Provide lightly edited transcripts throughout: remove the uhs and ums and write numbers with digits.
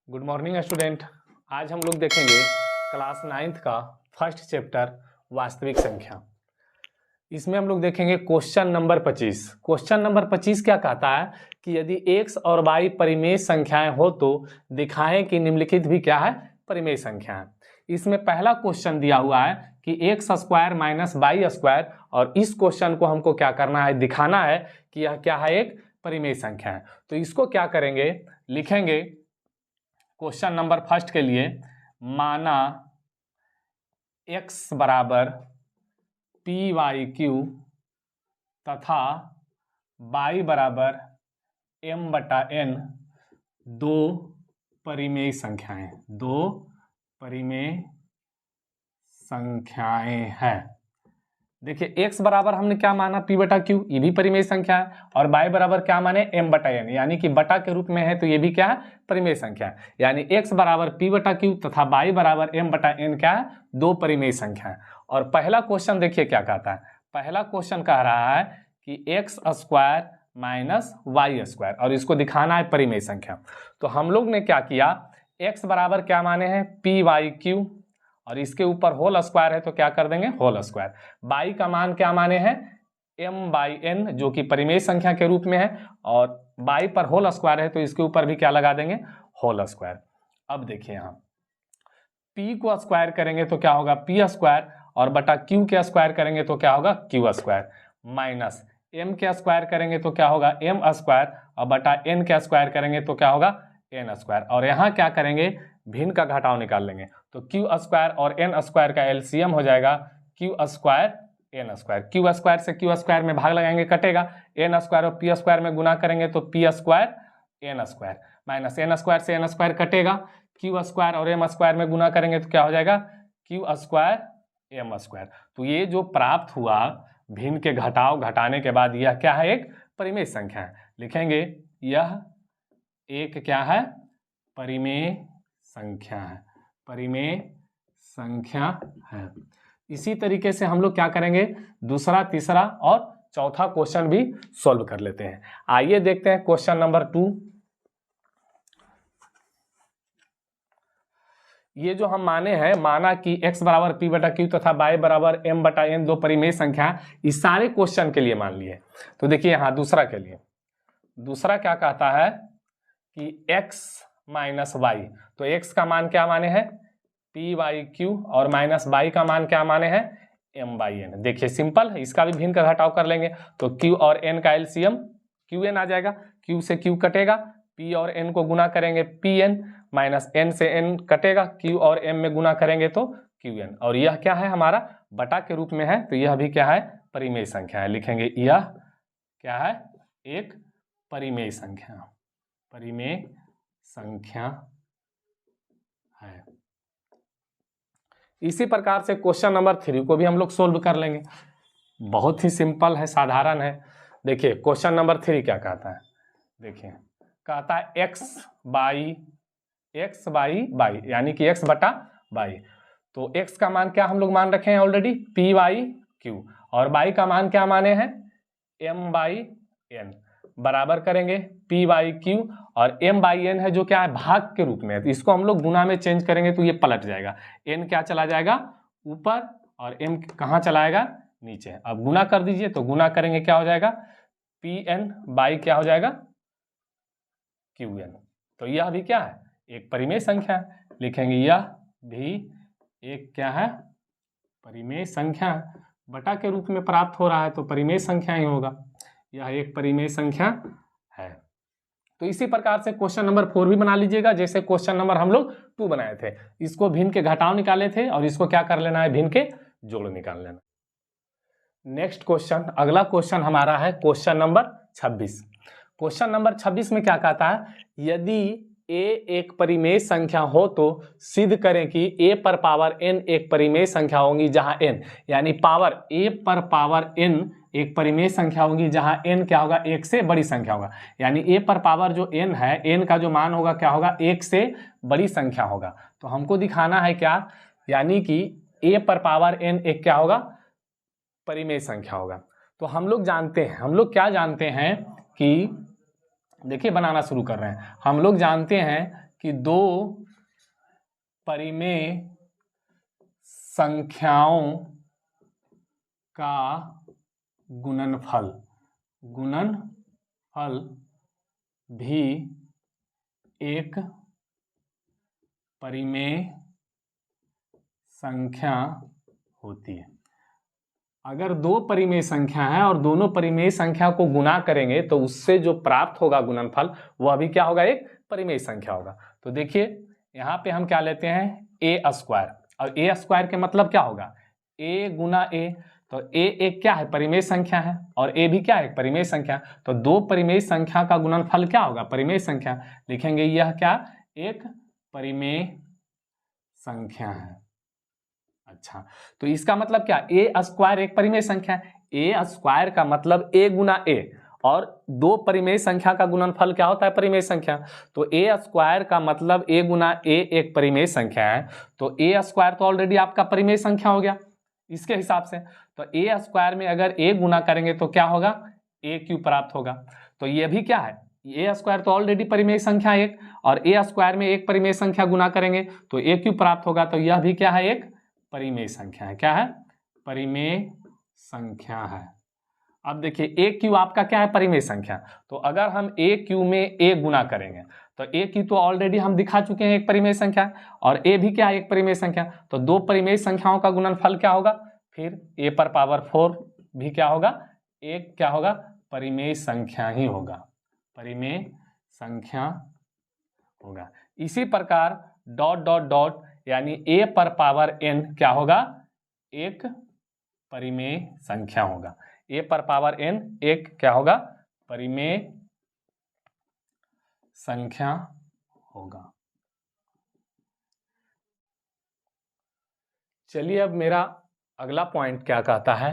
Good morning student. आज हम लोग देखेंगे क्लास 9th का फर्स्ट चैप्टर वास्तविक संख्या। इसमें हम लोग देखेंगे क्वेश्चन नंबर 25। क्वेश्चन नंबर 25 क्या कहता है कि यदि x और y परिमेय संख्याएं हो तो दिखाएं कि निम्नलिखित भी क्या है, परिमेय संख्या है। इसमें पहला क्वेश्चन दिया हुआ है कि x square minus y square, और इस क्वेश्चन को हमको क्या करना है, दिखाना है कि यह क्या है, एक परिमेय संख्या है। तो इसको क्या करेंगे, लिखेंगे क्वेश्चन नंबर फर्स्ट के लिए, माना x बराबर पी वाई क्यू तथा y बराबर m बटा n दो परिमेय संख्याएं हैं। देखिए x बराबर हमने क्या माना, p बटा q, ये भी परिमेय संख्या है, और y बराबर क्या माने, m बटा n, यानी कि बटा के रूप में है, तो ये भी क्या है, परिमेय संख्या है। यानी x बराबर p बटा q तथा y बराबर m बटा n क्या है, दो परिमेय संख्या है। और पहला क्वेश्चन देखिए क्या कहता है, पहला क्वेश्चन कह रहा है कि x square minus y square, और इसको दिखाना है परिमेय संख्या। तो हम लोग ने क्या किया, x बराबर क्या माने हैं, पी वाई क्यू, और इसके ऊपर होल स्क्वायर है तो क्या कर देंगे, होल स्क्वायर। बाई का मान क्या माने हैं, m बाई n, जो कि परिमेय संख्या के रूप में है, और बाई पर होल स्क्वायर है तो इसके ऊपर भी क्या लगा देंगे, होल स्क्वायर। अब देखिए यहाँ p को स्क्वायर करेंगे तो क्या होगा, p स्क्वायर, और बटा q के स्क्वायर करेंगे तो क्या होगा, q स्क्वायर, माइनस m के स्क्वायर करेंगे तो क्या होगा, m स्क्वायर, और बटा n के स्क्वायर करेंगे तो क्या होगा, n स्क्वायर। और यहाँ क्या करेंगे, भिन्न का घटाव निकाल लेंगे, तो q स्क्वायर और n स्क्वायर का एलसीएम हो जाएगा q square n square. q square से q स्क्वायर में भाग लगाएंगे, कटेगा, n स्क्वायर और p स्क्वायर में गुना करेंगे तो p square n square, minus n square से n स्क्वायर कटेगा, q स्क्वायर और m स्क्वायर में गुना करेंगे तो क्या हो जाएगा, q स्क्वायर m स्क्वायर। तो ये जो प्राप्त हुआ भिन्न के घटाव घटाने के बाद, यह क्या है, एक परिमेय संख्या है। लिखेंगे यह एक क्या है, परिमेय संख्या है, परिमेय संख्या है। इसी तरीके से हम लोग क्या करेंगे, दूसरा, तीसरा और चौथा क्वेश्चन भी सॉल्व कर लेते हैं। आइए देखते हैं क्वेश्चन नंबर 2। ये जो हम माने हैं, माना कि x बराबर p बटा q तथा y बराबर m बटा n दो परिमेय संख्या, इस सारे क्वेश्चन के लिए मान लिए। तो देखिए यहाँ दूसरा के लिए, दूसरा क्या कहता है कि x माइनस वाई, तो x का मान क्या माने हैं, पी वाई क्यू, और माइनस y का मान क्या माने हैं, m बाई n। देखिए सिंपल है, इसका भी भिन्न का घटाव कर लेंगे तो q और n का एलसीएम qn आ जाएगा, q से q कटेगा, p और n को गुना करेंगे pn, माइनस n से n कटेगा, q और m में गुना करेंगे तो qn। और यह क्या है, हमारा बटा के रूप में है, तो यह भी क्या है, परिमेय संख्या है। लिखेंगे यह क्या है, एक परिमेय संख्या, परिमेय संख्या है। इसी प्रकार से क्वेश्चन नंबर 3 को भी हम लोग सोल्व कर लेंगे, बहुत ही सिंपल है, साधारण है। देखिए क्वेश्चन नंबर 3 क्या कहता है, देखिए कहता है x बाई बाई, यानी कि x बटा बाई। तो x का मान क्या हम लोग मान रखे हैं ऑलरेडी, पी वाई क्यू, और बाई का मान क्या माने हैं, m बाई n, बराबर करेंगे p बाई क्यू, और m बाई n है जो क्या है, भाग के रूप में है, तो इसको हम लोग गुना में चेंज करेंगे तो ये पलट जाएगा, n क्या चला जाएगा ऊपर और m कहाँ चलाएगा, नीचे। अब गुना कर दीजिए, तो गुना करेंगे क्या हो जाएगा, pn बाई क्या हो जाएगा, qn। तो यह भी क्या है, एक परिमेय संख्या है। लिखेंगे यह भी एक क्या है, परिमेय संख्या, बटा के रूप में प्राप्त हो रहा है तो परिमेय संख्या ही होगा, यह एक परिमेय संख्या है। तो इसी प्रकार से क्वेश्चन नंबर 4 भी बना लीजिएगा, जैसे क्वेश्चन नंबर हम लोग 2 बनाए थे। इसको भिन्न के घटाव निकाले थे, और इसको क्या कर लेना है, भिन्न के जोड़ निकाल लेना। नेक्स्ट क्वेश्चन, अगला क्वेश्चन हमारा है क्वेश्चन नंबर 26। क्वेश्चन नंबर 26 में क्या कहता है, यदि a एक परिमेय संख्या हो तो सिद्ध करें कि a पर पावर n एक परिमेय संख्या होगी जहां n, यानी पावर a पर पावर n एक परिमेय संख्या होगी जहां n क्या होगा, एक से बड़ी संख्या होगा। यानी a पर पावर जो n है, n का जो मान होगा क्या होगा, एक से बड़ी संख्या होगा। तो हमको दिखाना है क्या, यानी कि a पर पावर n एक क्या होगा, परिमेय संख्या होगा। तो हम लोग जानते हैं, हम लोग क्या जानते हैं कि देखिए बनाना शुरू कर रहे हैं, हम लोग जानते हैं कि दो परिमेय संख्याओं का गुणनफल भी एक परिमेय संख्या होती है। अगर दो परिमेय संख्या है और दोनों परिमेय संख्या को गुणा करेंगे तो उससे जो प्राप्त होगा गुणनफल वह भी क्या होगा, एक परिमेय संख्या होगा। तो देखिए यहाँ पे हम क्या लेते हैं, ए स्क्वायर, और ए स्क्वायर के मतलब क्या होगा, ए गुना ए। तो ए एक क्या है, परिमेय संख्या है, और ए भी क्या है, परिमेय संख्या। तो दो परिमेय संख्या का गुणनफल क्या होगा, परिमेय संख्या। लिखेंगे यह क्या, एक परिमेय संख्या है। अच्छा, तो इसका मतलब क्या, ए स्क्वायर एक परिमेय संख्या है। ए स्क्वायर का मतलब ए गुना ए, और दो परिमेय संख्या का गुणनफल क्या होता है, परिमेय संख्या। तो ए स्क्वायर का मतलब ए गुना ए एक परिमेय संख्या है। तो ए स्क्वायर तो ऑलरेडी आपका परिमेय संख्या हो गया इसके हिसाब से। तो ए स्क्वायर में अगर ए गुना करेंगे तो क्या होगा, ए क्यूब प्राप्त होगा। तो ये भी क्या है, ए स्क्वायर तो ऑलरेडी परिमेय संख्या एक, और ए स्क्वायर में एक परिमेय संख्या गुना करेंगे तो ए क्यूब प्राप्त होगा। तो यह भी क्या है, एक परिमेय संख्या है। क्या है, परिमेय संख्या है। अब देखिए ए क्यू आपका क्या है, परिमेय संख्या। तो अगर हम ए क्यू में ए गुना करेंगे तो ए क्यू तो ऑलरेडी हम दिखा चुके हैं एक परिमेय संख्या, और ए भी क्या है, एक परिमेय संख्या। तो दो परिमेय संख्याओं का गुणनफल क्या होगा, फिर ए पर पावर 4 भी क्या होगा, एक क्या होगा, परिमेय संख्या ही होगा, परिमेय संख्या होगा। इसी प्रकार डॉट डॉट डॉट यानी ए पर पावर एन क्या होगा, एक परिमेय संख्या होगा। ए पर पावर एन एक क्या होगा, परिमेय संख्या होगा। चलिए अब मेरा अगला पॉइंट क्या कहता है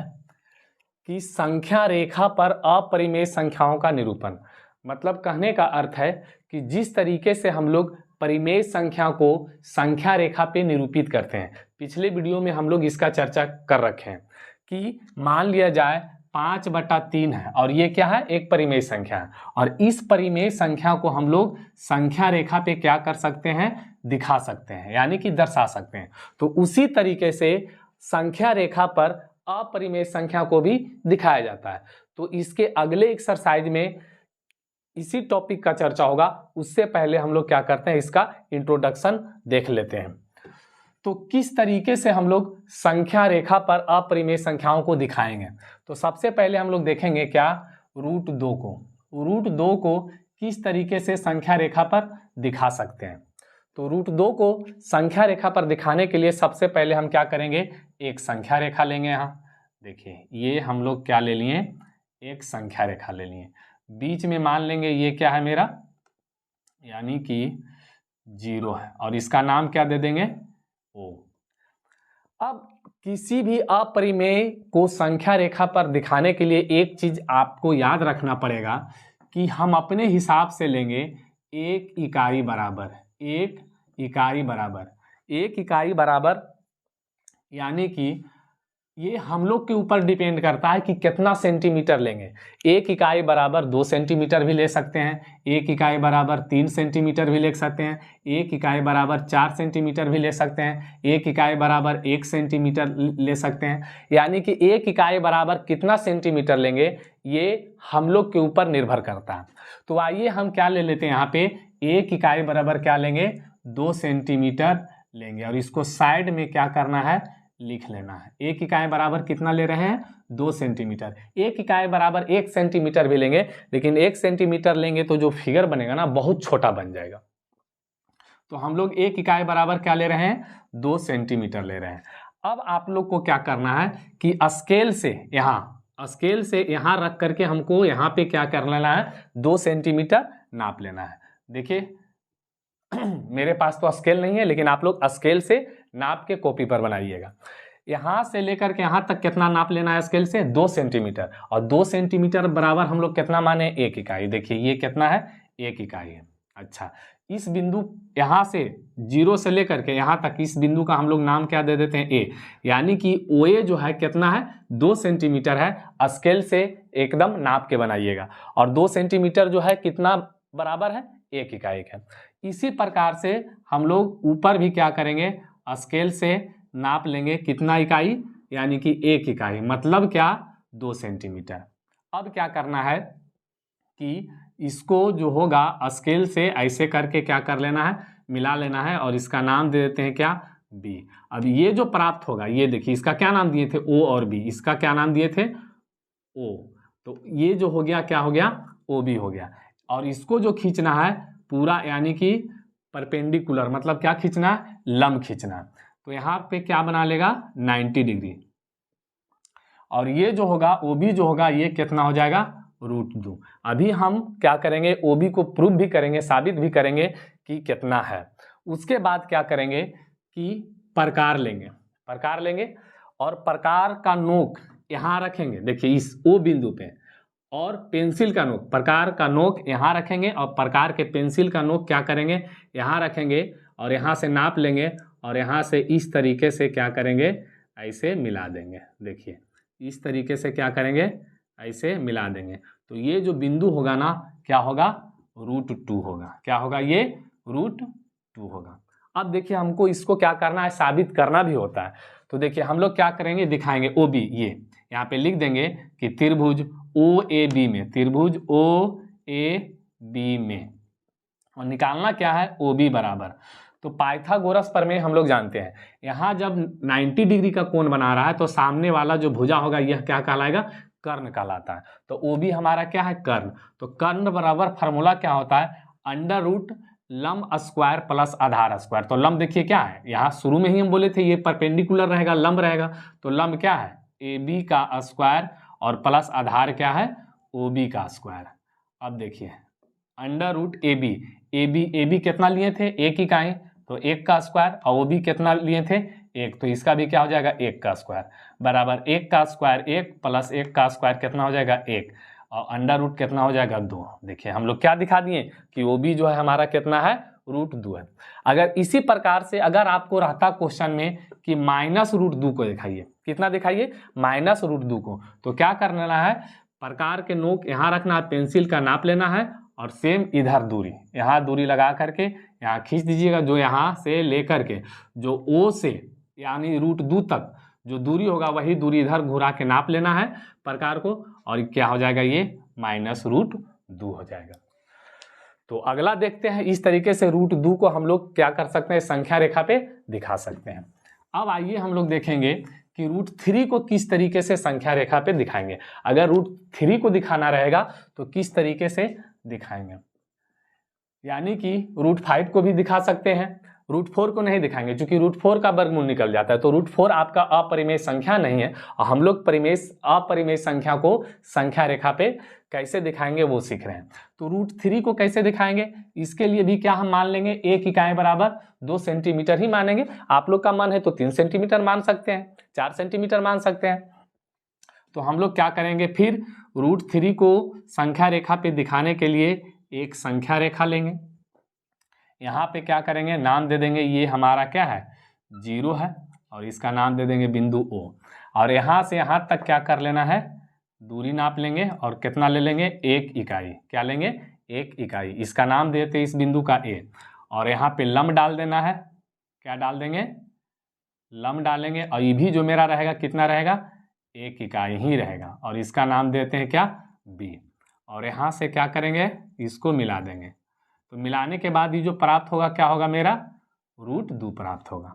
कि संख्या रेखा पर अपरिमेय संख्याओं का निरूपण। मतलब कहने का अर्थ है कि जिस तरीके से हम लोग परिमेय संख्या को संख्या रेखा पे निरूपित करते हैं, पिछले वीडियो में हम लोग इसका चर्चा कर रखे हैं कि मान लिया जाए 5/3 है और ये क्या है, एक परिमेय संख्या है, और इस परिमेय संख्या को हम लोग संख्या रेखा पे क्या कर सकते हैं, दिखा सकते हैं, यानी कि दर्शा सकते हैं। तो उसी तरीके से संख्या रेखा पर अपरिमेय संख्या को भी दिखाया जाता है। तो इसके अगले एक्सरसाइज में इसी टॉपिक का चर्चा होगा, उससे पहले हम लोग क्या करते हैं, इसका इंट्रोडक्शन देख लेते हैं। तो किस तरीके से हम लोग संख्या रेखा पर अपरिमेय संख्याओं को दिखाएंगे। तो सबसे पहले हम लोग देखेंगे क्या, √2 को। √2 को किस तरीके से संख्या रेखा पर दिखा सकते हैं। तो √2 को संख्या रेखा पर दिखाने के लिए सबसे पहले हम क्या करेंगे, एक संख्या रेखा लेंगे। यहाँ देखिए ये हम लोग क्या ले लिए, एक संख्या रेखा ले लिए। बीच में मान लेंगे ये क्या है मेरा, यानी कि 0 है, और इसका नाम क्या दे देंगे, O। अब किसी भी अपरिमेय को संख्या रेखा पर दिखाने के लिए एक चीज आपको याद रखना पड़ेगा कि हम अपने हिसाब से लेंगे एक इकाई बराबर, एक इकाई बराबर, एक इकाई बराबर, यानी कि ये हम लोग के ऊपर डिपेंड करता है कि कितना सेंटीमीटर लेंगे। एक इकाई बराबर 2 सेंटीमीटर भी ले सकते हैं, एक इकाई बराबर 3 सेंटीमीटर भी ले सकते हैं, एक इकाई बराबर 4 सेंटीमीटर भी ले सकते हैं, एक इकाई बराबर 1 सेंटीमीटर ले सकते हैं। यानी कि एक इकाई बराबर कितना सेंटीमीटर लेंगे ये हम लोग के ऊपर निर्भर करता है। तो आइए हम क्या ले लेते हैं, यहाँ पे एक इकाई बराबर क्या लेंगे, 2 सेंटीमीटर लेंगे, और इसको साइड में क्या करना है, लिख लेना है। एक इकाई बराबर कितना ले रहे हैं, 2 सेंटीमीटर। एक इकाई बराबर 1 सेंटीमीटर भी लेंगे, लेकिन 1 सेंटीमीटर लेंगे तो जो फिगर बनेगा ना बहुत छोटा बन जाएगा। तो हम लोग एक इकाई बराबर क्या ले रहे हैं, 2 सेंटीमीटर ले रहे हैं। अब आप लोग को क्या करना है कि स्केल से यहाँ रख करके हमको यहाँ पे क्या कर लेना है, 2 सेंटीमीटर नाप लेना है। देखिए मेरे पास तो स्केल नहीं है, लेकिन आप लोग स्केल से नाप के कॉपी पर बनाइएगा। यहाँ से लेकर के यहाँ तक कितना नाप लेना है स्केल से, 2 सेंटीमीटर, और 2 सेंटीमीटर बराबर हम लोग कितना माने, 1 इकाई। देखिए ये कितना है, 1 इकाई है। अच्छा, इस बिंदु यहाँ से 0 से लेकर के यहाँ तक, इस बिंदु का हम लोग नाम क्या दे देते हैं, ए, यानी कि OA जो है कितना है, 2 सेंटीमीटर है। स्केल से एकदम नाप के बनाइएगा, और 2 सेंटीमीटर जो है कितना बराबर है, 1 इकाई है। इसी प्रकार से हम लोग ऊपर भी क्या करेंगे, स्केल से नाप लेंगे कितना इकाई, यानी कि 1 इकाई, मतलब क्या 2 सेंटीमीटर। अब क्या करना है कि इसको जो होगा स्केल से ऐसे करके क्या कर लेना है, मिला लेना है, और इसका नाम दे देते हैं क्या, बी। अब ये जो प्राप्त होगा, ये देखिए इसका क्या नाम दिए थे, ओ और बी, इसका क्या नाम दिए थे, ओ। तो ये जो हो गया क्या हो गया, ओ बी हो गया। और इसको जो खींचना है पूरा, यानी कि परपेंडिकुलर, मतलब क्या खींचना है, लंब खींचना। तो यहाँ पे क्या बना लेगा 90 डिग्री, और ये जो होगा ओ बी जो होगा ये कितना हो जाएगा, √2। अभी हम क्या करेंगे, ओ बी को प्रूव भी करेंगे, साबित भी करेंगे कि कितना है। उसके बाद क्या करेंगे कि प्रकार लेंगे और प्रकार का नोक यहाँ रखेंगे, देखिए इस ओ बिंदु पे, और पेंसिल का नोक, प्रकार का नोक यहाँ रखेंगे, और प्रकार के पेंसिल का नोक क्या करेंगे, यहाँ रखेंगे, और यहाँ से नाप लेंगे, और यहाँ से इस तरीके से क्या करेंगे, ऐसे मिला देंगे। देखिए इस तरीके से क्या करेंगे, ऐसे मिला देंगे। तो ये जो बिंदु होगा ना, क्या होगा, √2 होगा। क्या होगा, ये √2 होगा। अब देखिए हमको इसको क्या करना है, साबित करना भी होता है। तो देखिए हम लोग क्या करेंगे, दिखाएंगे ओ बी, ये यहाँ पे लिख देंगे कि त्रिभुज ओ ए बी में, त्रिभुज ओ ए बी में, और निकालना क्या है, ओ बी बराबर। तो पाइथागोरस प्रमेय हम लोग जानते हैं, यहाँ जब 90 डिग्री का कोण बना रहा है तो सामने वाला जो भुजा होगा यह क्या कहलाएगा, कर्ण कहलाता है। तो ओ बी हमारा क्या है, कर्ण। तो कर्ण बराबर फार्मूला क्या होता है, √ लंब स्क्वायर प्लस आधार स्क्वायर। तो लंब देखिए क्या है, यहाँ शुरू में ही हम बोले थे ये परपेंडिकुलर रहेगा, लंब रहेगा। तो लंब क्या है, ए बी का स्क्वायर, और प्लस आधार क्या है, ओ बी का स्क्वायर। अब देखिए √ ए बी कितना लिए थे, 1 इकाई, तो 1 का स्क्वायर, और ओ बी कितना लिए थे, 1, तो इसका भी क्या हो जाएगा, 1 का स्क्वायर, बराबर 1 का स्क्वायर 1 प्लस 1 का स्क्वायर कितना हो जाएगा, 1, और √ कितना हो जाएगा, 2। देखिए हम लोग क्या दिखा दिए कि ओ बी जो है हमारा कितना है, √2 है। अगर इसी प्रकार से अगर आपको रहता क्वेश्चन में कि -√2 को दिखाइए, कितना दिखाइए, -√2 को, तो क्या करना है, प्रकार के नोक यहाँ रखना है, पेंसिल का नाप लेना है, और सेम इधर दूरी, यहाँ दूरी लगा करके यहाँ खींच दीजिएगा, जो यहाँ से लेकर के जो ओ से यानी √2 तक जो दूरी होगा वही दूरी इधर घुरा के नाप लेना है प्रकार को, और क्या हो जाएगा, ये -√2 हो जाएगा। तो अगला देखते हैं, इस तरीके से √2 को हम लोग क्या कर सकते हैं, संख्या रेखा पे दिखा सकते हैं। अब आइए हम लोग देखेंगे कि √3 को किस तरीके से संख्या रेखा पे दिखाएंगे। अगर √3 को दिखाना रहेगा तो किस तरीके से दिखाएंगे, यानी कि √5 को भी दिखा सकते हैं, √4 को नहीं दिखाएंगे क्योंकि √4 का वर्गमूल निकल जाता है। तो √4 आपका अपरिमेय संख्या नहीं है, और हम लोग अपरिमेय संख्या को संख्या रेखा पे कैसे दिखाएंगे वो सीख रहे हैं। तो √3 को कैसे दिखाएंगे, इसके लिए भी क्या हम मान लेंगे, 1 इकाई बराबर 2 सेंटीमीटर ही मानेंगे। आप लोग का मन है तो 3 सेंटीमीटर मान सकते हैं, 4 सेंटीमीटर मान सकते हैं। तो हम लोग क्या करेंगे, फिर √3 को संख्या रेखा पे दिखाने के लिए एक संख्या रेखा लेंगे, यहाँ पे क्या करेंगे, नाम दे देंगे, ये हमारा क्या है, 0 है, और इसका नाम दे देंगे बिंदु O, और यहाँ से यहाँ तक क्या कर लेना है, दूरी नाप लेंगे, और कितना ले लेंगे, 1 इकाई। क्या लेंगे, 1 इकाई, इसका नाम देते इस बिंदु का A, और यहाँ पे लंब डाल देना है। क्या डाल देंगे, लंब डालेंगे, और ये भी जो मेरा रहेगा कितना रहेगा, 1 इकाई ही रहेगा, और इसका नाम देते हैं क्या, B, और यहाँ से क्या करेंगे, इसको मिला देंगे। तो मिलाने के बाद ये जो प्राप्त होगा क्या होगा, मेरा √2 प्राप्त होगा।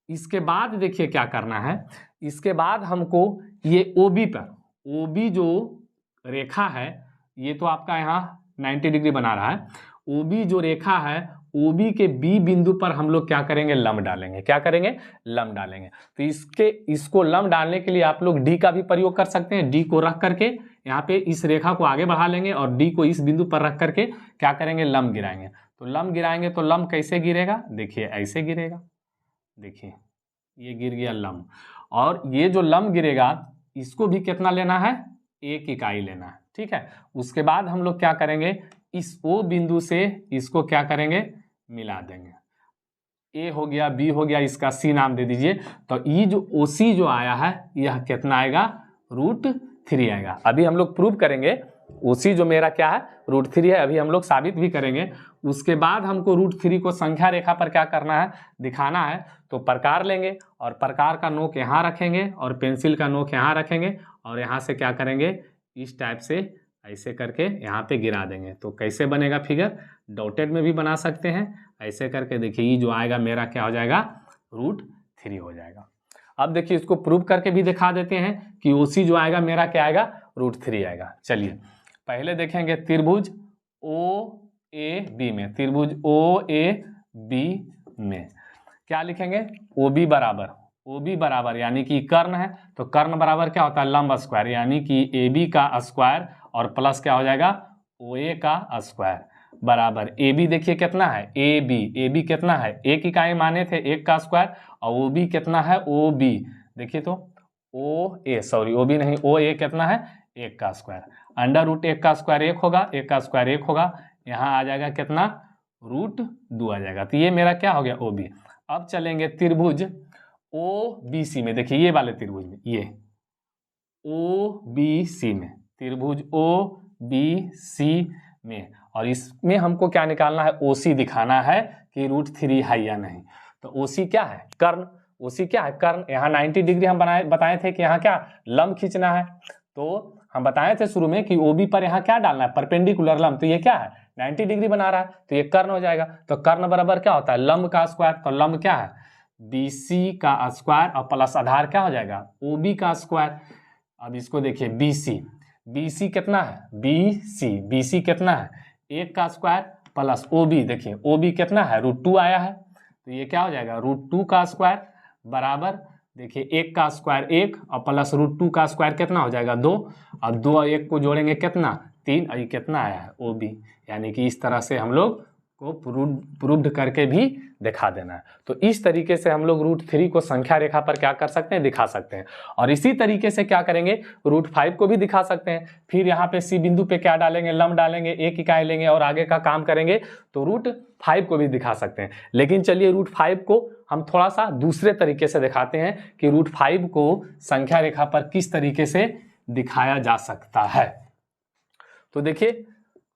इसके बाद देखिए क्या करना है, इसके बाद हमको ये OB पर, OB जो रेखा है, ये तो आपका यहाँ 90 डिग्री बना रहा है, OB जो रेखा है, OB के B बिंदु पर हम लोग क्या करेंगे, लंब डालेंगे। क्या करेंगे, लंब डालेंगे। तो इसको लंब डालने के लिए आप लोग D का भी प्रयोग कर सकते हैं। D को रख करके यहाँ पे इस रेखा को आगे बढ़ा लेंगे, और D को इस बिंदु पर रख करके क्या करेंगे, लंब गिराएंगे। तो लंब गिराएंगे तो लंब कैसे गिरेगा, देखिए ऐसे गिरेगा, देखिए ये गिर गया लंब, और ये जो लंब गिरेगा इसको भी कितना लेना है, 1 इकाई लेना है, ठीक है। उसके बाद हम लोग क्या करेंगे, इस O बिंदु से इसको क्या करेंगे, मिला देंगे। A हो गया, B हो गया, इसका C नाम दे दीजिए। तो ये जो OC जो आया है यह कितना आएगा, √3 आएगा। अभी हम लोग प्रूव करेंगे OC जो मेरा क्या है √3 है, अभी हम लोग साबित भी करेंगे। उसके बाद हमको √3 को संख्या रेखा पर क्या करना है, दिखाना है। तो प्रकार लेंगे और प्रकार का नोक यहाँ रखेंगे और पेंसिल का नोक यहाँ रखेंगे और यहाँ से क्या करेंगे, इस टाइप से ऐसे करके यहाँ पे गिरा देंगे। तो कैसे बनेगा फिगर, डॉटेड में भी बना सकते हैं ऐसे करके। देखिए ये जो आएगा मेरा क्या हो जाएगा, √3 हो जाएगा। अब देखिए इसको प्रूव करके भी दिखा देते हैं कि OC जो आएगा मेरा क्या आएगा, √3 आएगा। चलिए पहले देखेंगे त्रिभुज OAB में, त्रिभुज OAB में क्या लिखेंगे, OB बराबर यानी कि कर्ण है, तो कर्ण बराबर क्या होता है, लंब स्क्वायर, यानी कि AB का स्क्वायर और प्लस क्या हो जाएगा, OA का स्क्वायर बराबर AB। देखिए कितना है, AB कितना है, एक इकाई माने थे, एक का स्क्वायर, और OB कितना है, OB देखिए तो OB नहीं, OA कितना है, एक का स्क्वायर। √1 का स्क्वायर 1 होगा, 1 का स्क्वायर 1 होगा, यहाँ आ जाएगा कितना, √2 आ जाएगा। तो ये मेरा क्या हो गया, OB। अब चलेंगे त्रिभुज OBC में, देखिए ये वाले त्रिभुज में, ये OBC में, त्रिभुज OBC में, और इसमें हमको क्या निकालना है, OC दिखाना है कि √3 है या नहीं। तो OC क्या है, कर्ण, OC क्या है, कर्ण। यहाँ 90 डिग्री हम बताए थे कि यहाँ क्या लंब खींचना है। तो हम बताए थे शुरू में कि OB पर यहाँ क्या डालना है, परपेंडिकुलर लंब। तो ये क्या है, 90 डिग्री बना रहा है, तो ये कर्ण हो जाएगा। तो कर्ण बराबर क्या होता है, लंब का स्क्वायर। तो लंब क्या है, BC का स्क्वायर और प्लस आधार क्या हो जाएगा, OB का स्क्वायर। अब इसको देखिए BC कितना है, BC कितना है, 1 का स्क्वायर प्लस OB, देखिए OB कितना है, √2 आया है। तो ये क्या हो जाएगा, √2 का स्क्वायर बराबर, देखिए 1 का स्क्वायर 1 और प्लस √2 का स्क्वायर कितना हो जाएगा, 2। अब 2 और 1 को जोड़ेंगे कितना, 3, और ये कितना आया है, OB। यानी कि इस तरह से हम लोग को प्रूव्ड करके भी दिखा देना है। तो इस तरीके से हम लोग √3 को संख्या रेखा पर क्या कर सकते हैं, दिखा सकते हैं। और इसी तरीके से क्या करेंगे, √5 को भी दिखा सकते हैं। फिर यहाँ पे C बिंदु पे क्या डालेंगे, लंब डालेंगे, एक इकाई लेंगे और आगे का काम करेंगे, तो √5 को भी दिखा सकते हैं। लेकिन चलिए √5 को हम थोड़ा सा दूसरे तरीके से दिखाते हैं कि √5 को संख्या रेखा पर किस तरीके से दिखाया जा सकता है। तो देखिए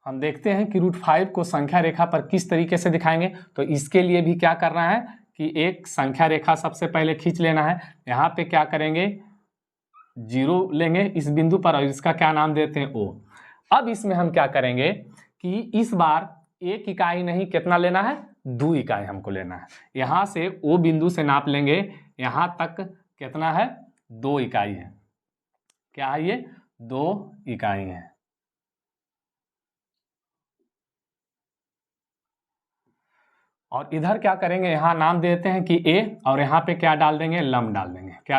हम देखते हैं कि √5 को संख्या रेखा पर किस तरीके से दिखाएंगे। तो इसके लिए भी क्या करना है कि एक संख्या रेखा सबसे पहले खींच लेना है। यहाँ पे क्या करेंगे, 0 लेंगे इस बिंदु पर और इसका क्या नाम देते हैं, O। अब इसमें हम क्या करेंगे कि इस बार एक इकाई नहीं, कितना लेना है, 2 इकाई हमको लेना है। यहाँ से O बिंदु से नाप लेंगे, यहाँ तक कितना है, 2 इकाई है। क्या है ये, 2 इकाई है। और इधर क्या करेंगे, यहाँ नाम देते हैं कि A, और यहाँ पे क्या डाल देंगे, लंब डाल देंगे। क्या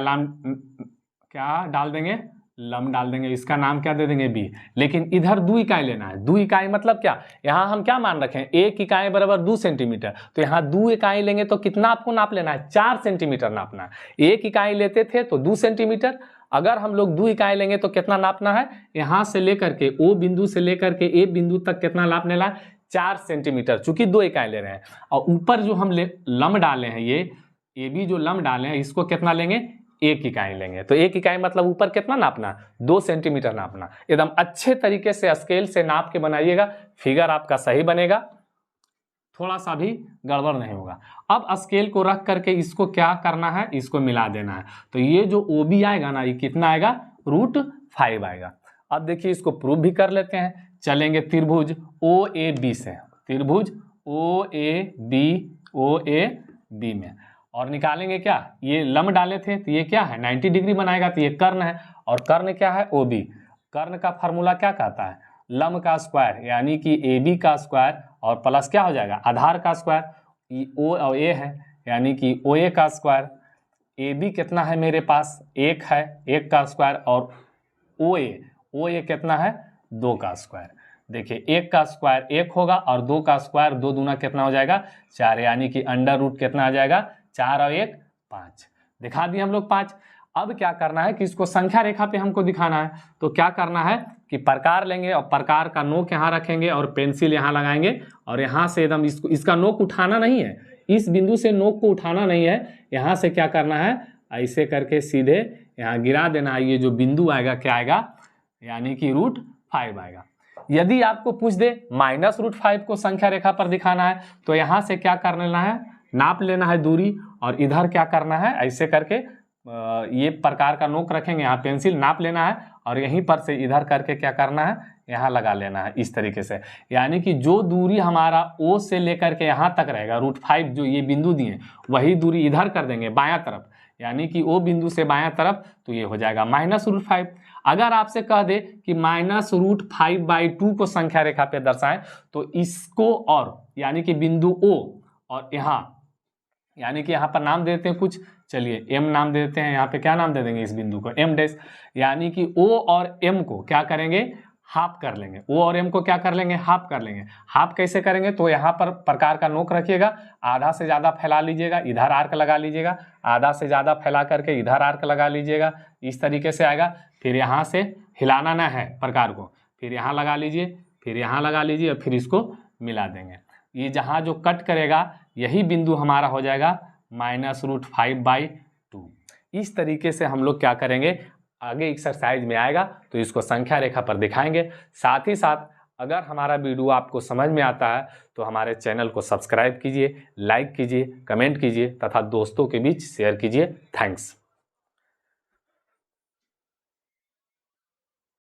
डाल देंगे, लंब डाल देंगे। इसका नाम क्या दे देंगे, B। लेकिन इधर 2 इकाई लेना है। 2 इकाई मतलब क्या, यहाँ हम क्या मान रखें, 1 इकाई बराबर 2 सेंटीमीटर। तो यहाँ 2 इकाई लेंगे तो कितना आपको नाप लेना है, 4 सेंटीमीटर नापना है। 1 इकाई लेते थे तो 2 सेंटीमीटर, अगर हम लोग 2 इकाई लेंगे तो कितना नापना है, यहाँ से लेकर के O बिंदु से लेकर के A बिंदु तक कितना नापने ला, 4 सेंटीमीटर, चूंकि 2 इकाई ले रहे हैं। और ऊपर जो हम लंब डाले हैं, ये AB जो लंब डाले हैं, इसको कितना लेंगे, 1 इकाई लेंगे। तो 1 इकाई मतलब ऊपर कितना नापना, 2 सेंटीमीटर नापना। एकदम अच्छे तरीके से स्केल से नाप के बनाइएगा, फिगर आपका सही बनेगा, थोड़ा सा भी गड़बड़ नहीं होगा। अब स्केल को रख करके इसको क्या करना है, इसको मिला देना है। तो ये जो OB आएगा ना, ये कितना आएगा, √5 आएगा। अब देखिए इसको प्रूव भी कर लेते हैं। चलेंगे त्रिभुज OAB से, त्रिभुज OAB में, और निकालेंगे क्या, ये लंब डाले थे तो ये क्या है, 90 डिग्री बनाएगा, तो ये कर्ण है। और कर्ण क्या है, OB। कर्ण का फार्मूला क्या कहता है, लंब का स्क्वायर, यानी कि AB का स्क्वायर और प्लस क्या हो जाएगा, आधार का स्क्वायर। O और A है, यानी कि OA का स्क्वायर। AB कितना है मेरे पास, 1 है, 1 का स्क्वायर, और OA कितना है, 2 का स्क्वायर। देखिए 1 का स्क्वायर 1 होगा और 2 का स्क्वायर 2 दूना कितना हो जाएगा, 4, यानी कि √ कितना आ जाएगा, 4 और 1 5। दिखा दिए हम लोग 5। अब क्या करना है कि इसको संख्या रेखा पे हमको दिखाना है। तो क्या करना है कि प्रकार लेंगे और प्रकार का नोक यहाँ रखेंगे और पेंसिल यहाँ लगाएंगे, और यहाँ से एकदम इसका नोक उठाना नहीं है, इस बिंदु से नोक को उठाना नहीं है। यहाँ से क्या करना है, ऐसे करके सीधे यहाँ गिरा देना है। ये जो बिंदु आएगा क्या आएगा, यानी कि 5 आएगा। यदि आपको पूछ दे -√5 को संख्या रेखा पर दिखाना है तो यहाँ से क्या कर लेना है, नाप लेना है दूरी, और इधर क्या करना है, ऐसे करके ये प्रकार का नोक रखेंगे, यहाँ पेंसिल नाप लेना है और यहीं पर से इधर करके क्या करना है, यहाँ लगा लेना है इस तरीके से। यानी कि जो दूरी हमारा O से लेकर के यहाँ तक रहेगा √5, जो ये बिंदु दिए वही दूरी इधर कर देंगे बायां तरफ, यानी कि O बिंदु से बायां तरफ, तो ये हो जाएगा -√5। अगर आपसे कह दे कि -√5/2 को संख्या रेखा पे दर्शाएं तो इसको, और यानी कि बिंदु O और यहाँ, यानी कि यहाँ पर नाम देते हैं कुछ, चलिए M नाम दे देते हैं, यहाँ पे क्या नाम दे देंगे इस बिंदु को, M', यानी कि O और M को क्या करेंगे, हाफ कर लेंगे। O और M को क्या कर लेंगे, हाफ कर लेंगे। हाफ कैसे करेंगे, तो यहाँ पर प्रकार का नोक रखिएगा, आधा से ज़्यादा फैला लीजिएगा, इधर आर्क लगा लीजिएगा, आधा से ज़्यादा फैला करके इधर आर्क लगा लीजिएगा, इस तरीके से आएगा। फिर यहाँ से हिलाना ना है प्रकार को, फिर यहाँ लगा लीजिए, फिर यहाँ लगा लीजिए और फिर इसको मिला देंगे। ये जहाँ जो कट करेगा यही बिंदु हमारा हो जाएगा -√5/2। इस तरीके से हम लोग क्या करेंगे, आगे एक्सरसाइज में आएगा तो इसको संख्या रेखा पर दिखाएंगे। साथ ही साथ अगर हमारा वीडियो आपको समझ में आता है तो हमारे चैनल को सब्सक्राइब कीजिए, लाइक कीजिए, कमेंट कीजिए तथा दोस्तों के बीच शेयर कीजिए। थैंक्स।